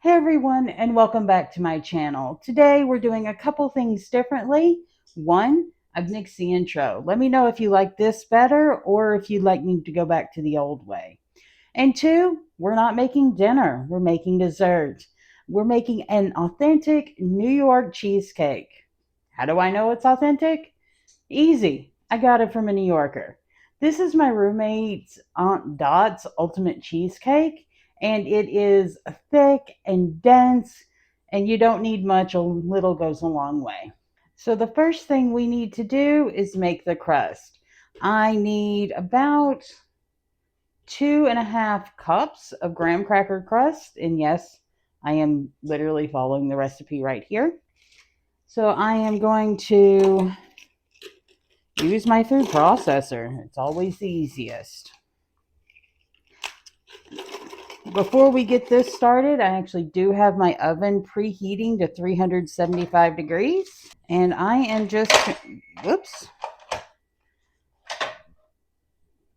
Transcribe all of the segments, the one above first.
Hey everyone, and welcome back to my channel. Today we're doing a couple things differently. One, I've mixed the intro. Let me know if you like this better or if you'd like me to go back to the old way. And two, we're not making dinner, we're making dessert. We're making an authentic New York cheesecake. How do I know it's authentic? Easy. I got it from a New Yorker. This is my roommate's Aunt Dot's ultimate cheesecake, and it is thick and dense, and you don't need much. A little goes a long way. So, the first thing we need to do is make the crust. I need about 2.5 cups of graham cracker crust, and yes, I am literally following the recipe right here. So, I am going to use my food processor. It's always the easiest. Before we get this started, I actually do have my oven preheating to 375 degrees. And I am just, whoops.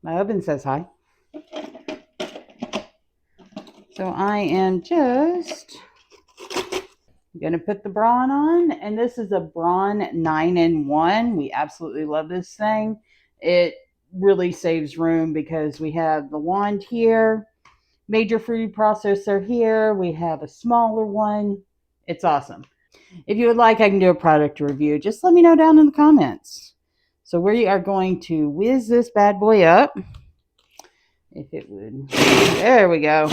My oven says hi. So I am just going to put the Braun on. And this is a Braun 9-in-1. We absolutely love this thing. It really saves room because we have the wand here, major food processor here. We have a smaller one. It's awesome. If you would like, I can do a product review. Just let me know down in the comments. So we are going to whiz this bad boy up. If it would. There we go.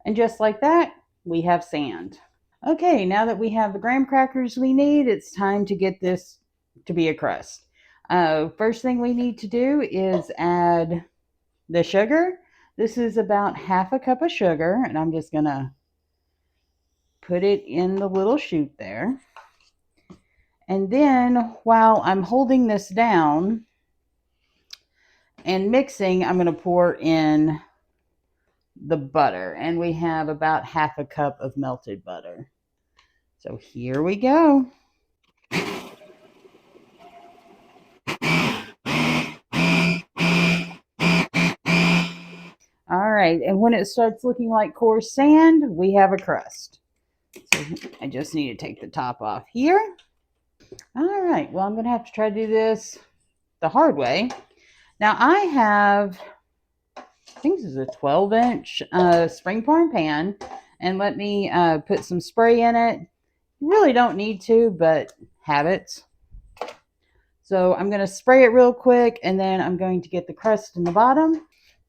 And just like that, we have sand. Okay, now that we have the graham crackers we need, it's time to get this to be a crust. First thing we need to do is add the sugar. This is about 1/2 cup of sugar, and I'm just going to put it in the little chute there. And then while I'm holding this down and mixing, I'm going to pour in the butter. And we have about 1/2 cup of melted butter. So here we go. All right, and when it starts looking like coarse sand, we have a crust. So I just need to take the top off here. All right, well, I'm going to have to try to do this the hard way. Now I have, I think this is a 12-inch spring-form pan, and let me put some spray in it. You really don't need to, but habits. So I'm going to spray it real quick, and then I'm going to get the crust in the bottom.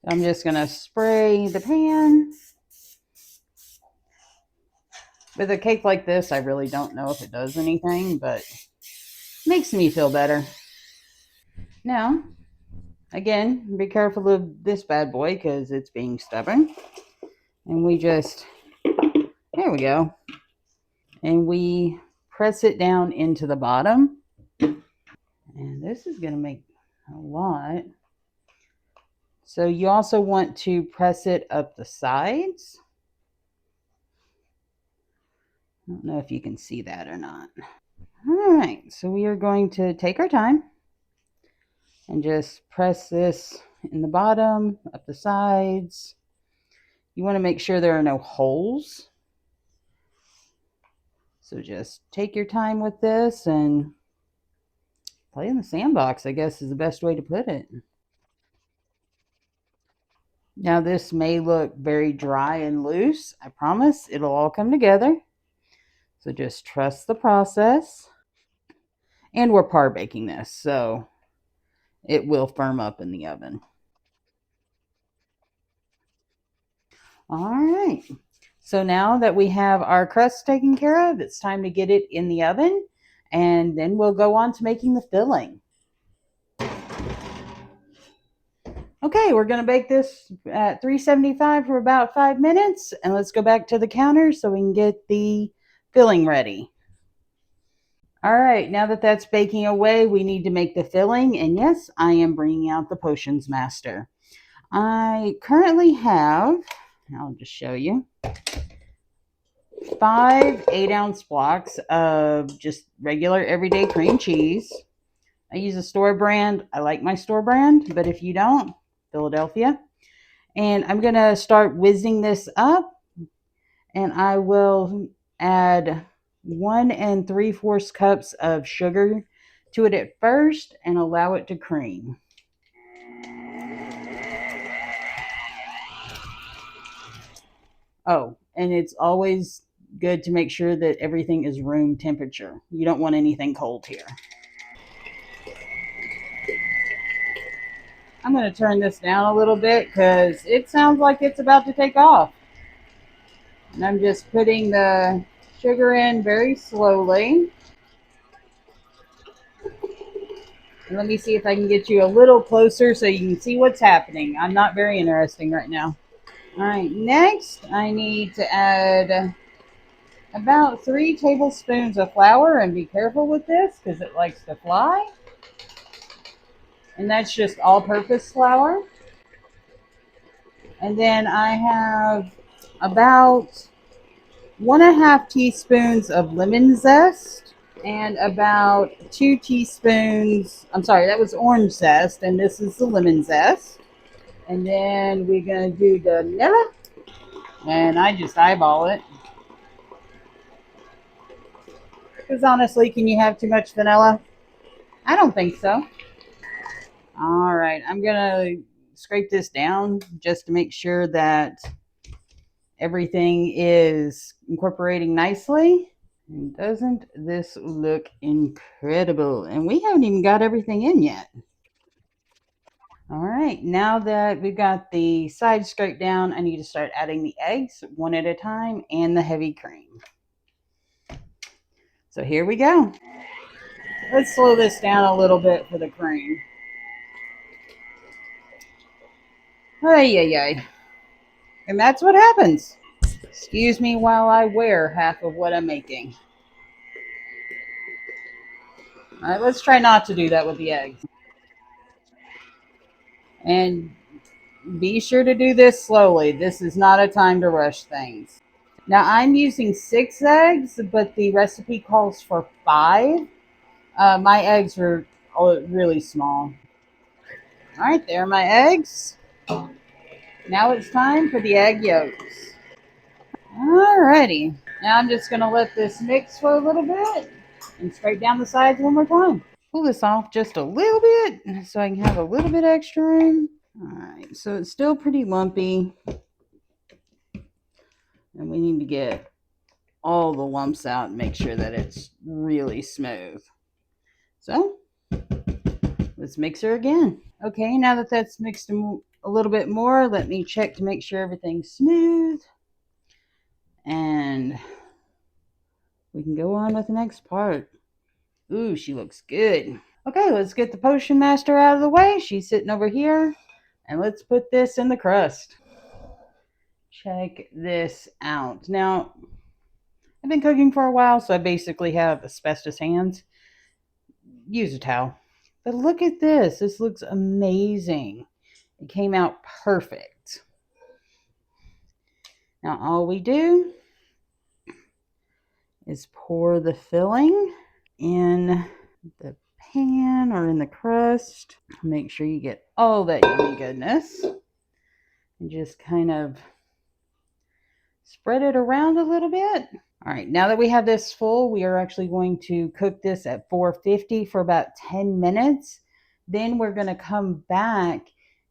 I'm just going to spray the pan. With a cake like this, I really don't know if it does anything, but it makes me feel better. Now, again, be careful of this bad boy because it's being stubborn. And we just, there we go. And we press it down into the bottom. And this is going to make a lot. So you also want to press it up the sides. I don't know if you can see that or not. All right, so we are going to take our time and just press this in the bottom, up the sides. You want to make sure there are no holes. So just take your time with this and play in the sandbox, I guess is the best way to put it. Now this may look very dry and loose. I promise it'll all come together. So just trust the process. And we're par baking this, so it will firm up in the oven. All right. So now that we have our crust taken care of, it's time to get it in the oven, and then we'll go on to making the filling. Okay, we're going to bake this at 375 for about 5 minutes, and let's go back to the counter so we can get the filling ready. All right, now that that's baking away, we need to make the filling, and yes, I am bringing out the Potions Master. I currently have, I'll just show you, 5 8-ounce blocks of just regular everyday cream cheese. I use a store brand. I like my store brand, but if you don't, Philadelphia. And I'm going to start whizzing this up, and I will add 1 3/4 cups of sugar to it at first and allow it to cream. Oh, and it's always good to make sure that everything is room temperature. You don't want anything cold here. I'm going to turn this down a little bit because it sounds like it's about to take off. And I'm just putting the sugar in very slowly. And let me see if I can get you a little closer so you can see what's happening. I'm not very interesting right now. All right, next I need to add about 3 tablespoons of flour, and be careful with this because it likes to fly. And that's just all-purpose flour. And then I have about 1 1/2 teaspoons of lemon zest and about 2 teaspoons. I'm sorry, that was orange zest, and this is the lemon zest. And then we're gonna do the vanilla, and I just eyeball it because honestly, can you have too much vanilla? I don't think so. All right, I'm gonna scrape this down just to make sure that everything is incorporating nicely. And doesn't this look incredible? And we haven't even got everything in yet. All right, now that we've got the sides scraped down, I need to start adding the eggs one at a time and the heavy cream. So here we go. Let's slow this down a little bit for the cream. Ay, ay, ay. And that's what happens. Excuse me while I wear half of what I'm making. All right, let's try not to do that with the eggs. And be sure to do this slowly. This is not a time to rush things. Now I'm using 6 eggs, but the recipe calls for 5. My eggs are really small. All right, there are my eggs. Now it's time for the egg yolks. Alrighty. Now I'm just going to let this mix for a little bit and scrape down the sides one more time. Pull this off just a little bit so I can have a little bit extra room. Alright, so it's still pretty lumpy. And we need to get all the lumps out and make sure that it's really smooth. So let's mix her again. Okay, now that that's mixed a little bit more, let me check to make sure everything's smooth. And we can go on with the next part. Ooh, she looks good. Okay, let's get the potion master out of the way. She's sitting over here. And let's put this in the crust. Check this out. Now, I've been cooking for a while, so I basically have asbestos hands. Use a towel. But look at this. This looks amazing. It came out perfect. Now all we do is pour the filling in the pan or in the crust. Make sure you get all that yummy goodness. And just kind of spread it around a little bit. All right, now that we have this full, we are actually going to cook this at 450 for about 10 minutes. Then we're going to come back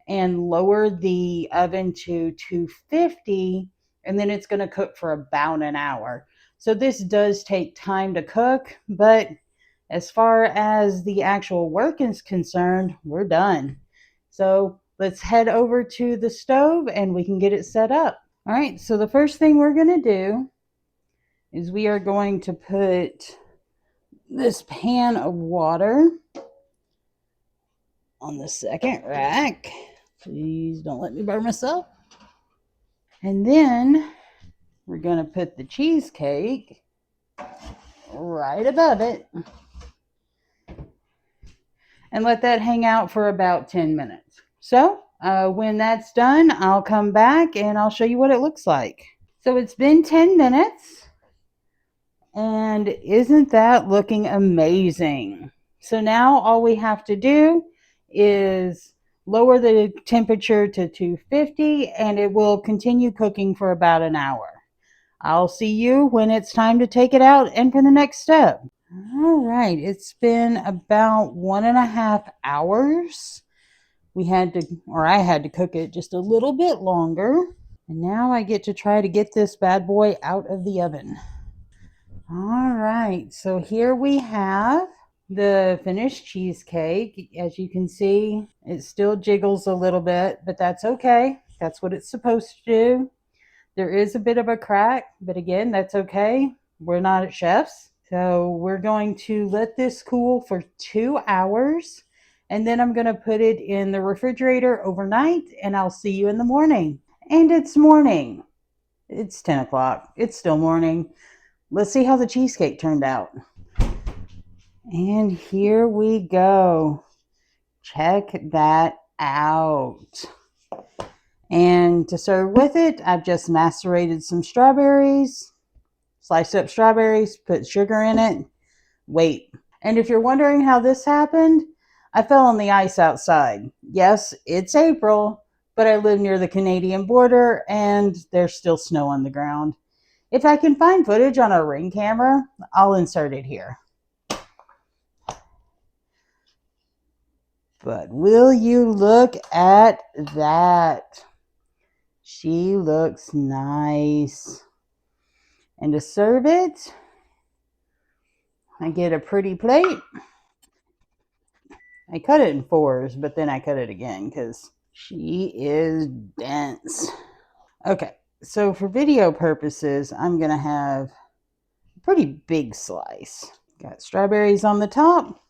and lower the oven to 250, and then it's going to cook for about an hour. So this does take time to cook, but as far as the actual work is concerned, we're done. So let's head over to the stove and we can get it set up. All right, so the first thing we're going to do is we are going to put this pan of water on the second rack. Please don't let me burn myself. And then we're going to put the cheesecake right above it and let that hang out for about 10 minutes. So when that's done, I'll come back and I'll show you what it looks like. So it's been 10 minutes. And isn't that looking amazing? So now all we have to do is lower the temperature to 250, and it will continue cooking for about an hour. I'll see you when it's time to take it out and for the next step. All right, it's been about 1.5 hours. I had to cook it just a little bit longer. And now I get to try to get this bad boy out of the oven. All right, so here we have the finished cheesecake. As you can see, it still jiggles a little bit, but that's okay. That's what it's supposed to do. There is a bit of a crack, but again, that's okay. We're not chefs. So we're going to let this cool for 2 hours, and then I'm going to put it in the refrigerator overnight, and I'll see you in the morning. And it's morning. It's 10 o'clock. It's still morning. Let's see how the cheesecake turned out. And here we go. Check that out. And to serve with it, I've just macerated some strawberries, sliced up strawberries, put sugar in it. Wait. And if you're wondering how this happened, I fell on the ice outside. Yes, it's April, but I live near the Canadian border and there's still snow on the ground. If I can find footage on a Ring camera, I'll insert it here. But will you look at that? She looks nice. And to serve it, I get a pretty plate. I cut it in fours, but then I cut it again because she is dense. Okay, so for video purposes, I'm going to have a pretty big slice. Got strawberries on the top.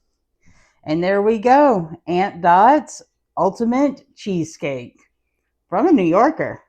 And there we go. Aunt Dot's Ultimate Cheesecake from a New Yorker.